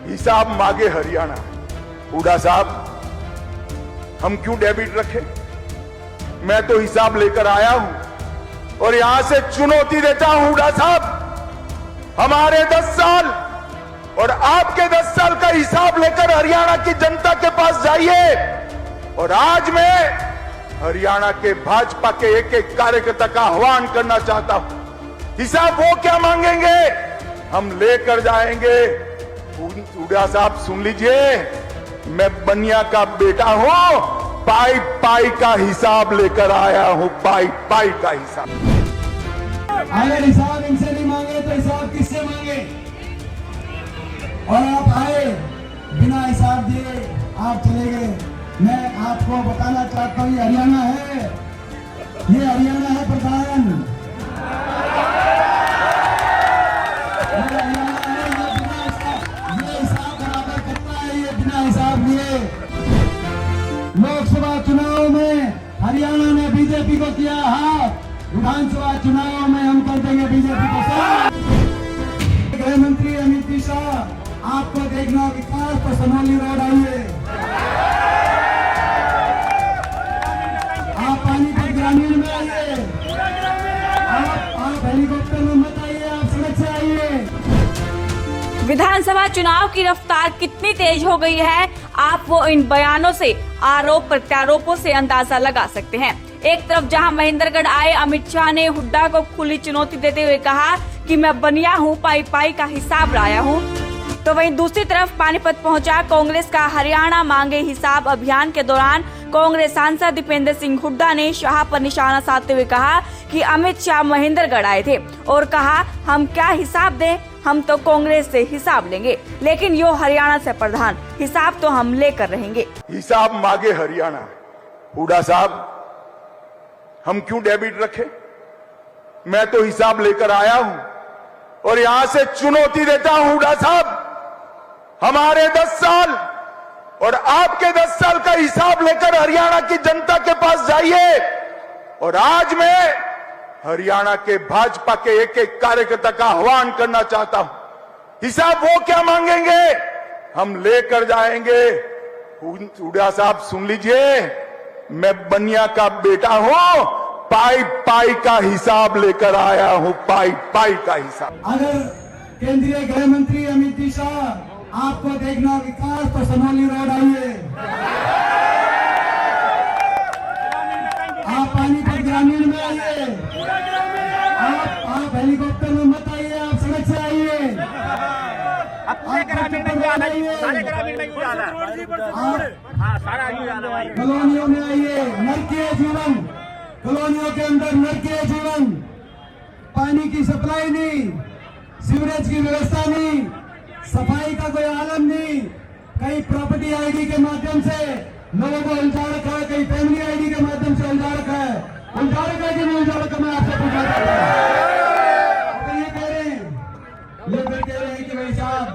हिसाब मांगे हरियाणा। हुड्डा साहब, हम क्यों डेबिट रखें? मैं तो हिसाब लेकर आया हूं और यहां से चुनौती देता हूं हुड्डा साहब, हमारे 10 साल और आपके 10 साल का हिसाब लेकर हरियाणा की जनता के पास जाइए। और आज मैं हरियाणा के भाजपा के एक एक कार्यकर्ता का आह्वान करना चाहता हूं, हिसाब वो क्या मांगेंगे हम लेकर जाएंगे। हुड्डा साहब सुन लीजिए, मैं बनिया का बेटा हूं, पाई पाई का हिसाब लेकर आया हूं, पाई पाई का हिसाब। अगर हिसाब इनसे नहीं मांगे तो हिसाब किससे मांगे? और आप आए बिना हिसाब दिए आप चले गए। मैं आपको बताना चाहता हूँ, ये हरियाणा है, ये हरियाणा है प्रधान, ये हिसाब बराबर करता है, ये बिना हिसाब लिए। लोकसभा चुनाव में हरियाणा ने बीजेपी को किया हाथ, विधानसभा चुनाव में हम कर देंगे बीजेपी को साथ। गृह मंत्री अमित शाह, आपको देखना विकास तो सोनौली रोड आइए, आप पानीपत ग्रामीण में आइए, आप हेलीकॉप्टर में मत आइए, आप सड़क से आइए। विधानसभा चुनाव की रफ्तार कितनी तेज हो गई है, आप वो इन बयानों से, आरोप प्रत्यारोपों से अंदाजा लगा सकते हैं। एक तरफ जहां महेंद्रगढ़ आए अमित शाह ने हुड्डा को खुली चुनौती देते हुए कहा कि मैं बनिया हूं, पाई पाई का हिसाब लाया हूं, तो वहीं दूसरी तरफ पानीपत पहुंचा कांग्रेस का हरियाणा मांगे हिसाब अभियान के दौरान कांग्रेस सांसद दीपेंद्र सिंह हुड्डा ने शाह पर निशाना साधते हुए कहा कि अमित शाह महेंद्रगढ़ आए थे और कहा हम क्या हिसाब दें, हम तो कांग्रेस से हिसाब लेंगे, लेकिन यो हरियाणा से प्रधान, हिसाब तो हम लेकर रहेंगे। हिसाब मांगे हरियाणा। हुड्डा साहब, हम क्यों डेबिट रखें? मैं तो हिसाब लेकर आया हूं और यहां से चुनौती देता हूं हुड्डा साहब, हमारे 10 साल और आपके 10 साल का हिसाब लेकर हरियाणा की जनता के पास जाइए। और आज मैं हरियाणा के भाजपा के एक एक कार्यकर्ता का आह्वान करना चाहता हूं, हिसाब वो क्या मांगेंगे हम लेकर जाएंगे। हुड्डा साहब सुन लीजिए, मैं बनिया का बेटा हूं, पाई पाई का हिसाब लेकर आया हूं, पाई पाई का हिसाब। अगर केंद्रीय गृह मंत्री अमित शाह, आपको देखना विकास तो सोनौली रोड आइए, आप पानीपत ग्रामीण में आइए, आप हेलीकॉप्टर में मत आइए, आप सड़क से आइए, कॉलोनियों में आइए। नरकीय जीवन, कॉलोनियों के अंदर नरकीय जीवन, पानी की सप्लाई नहीं, सीवरेज की व्यवस्था नहीं, सफाई का कोई आलम नहीं, कई प्रॉपर्टी आईडी के माध्यम से लोगों को उलझा रखा है, कई फैमिली आईडी के माध्यम से उलझा रखा है, उलझा रखा है कि नहीं उलझा रखा, मैं आपसे पूछना चाहता हूं। ये कह रहे हैं कि भाई साहब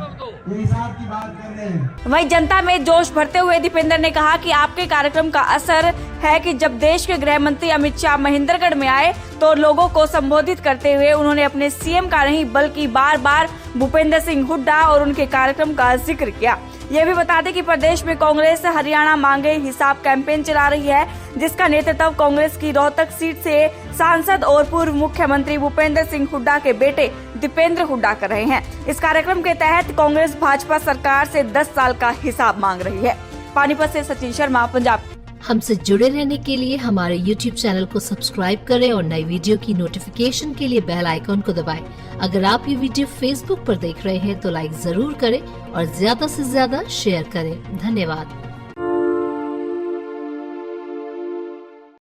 ये हिसाब की बात कर रहे हैं। वहीं जनता में जोश भरते हुए दीपेंद्र ने कहा कि आपके कार्यक्रम का असर है कि जब देश के गृह मंत्री अमित शाह महेंद्रगढ़ में आए तो लोगों को संबोधित करते हुए उन्होंने अपने सीएम का नहीं बल्कि बार बार भूपेंद्र सिंह हुड्डा और उनके कार्यक्रम का जिक्र किया। ये भी बता दें कि प्रदेश में कांग्रेस हरियाणा मांगे हिसाब कैंपेन चला रही है, जिसका नेतृत्व कांग्रेस की रोहतक सीट से सांसद और पूर्व मुख्यमंत्री भूपेंद्र सिंह हुड्डा के बेटे दीपेंद्र हुड्डा कर रहे हैं। इस कार्यक्रम के तहत कांग्रेस भाजपा सरकार से 10 साल का हिसाब मांग रही है। पानीपत से सचिन शर्मा, पंजाब। हमसे जुड़े रहने के लिए हमारे YouTube चैनल को सब्सक्राइब करें और नई वीडियो की नोटिफिकेशन के लिए बेल आइकॉन को दबाएं। अगर आप ये वीडियो Facebook पर देख रहे हैं तो लाइक जरूर करें और ज्यादा से ज्यादा शेयर करें। धन्यवाद।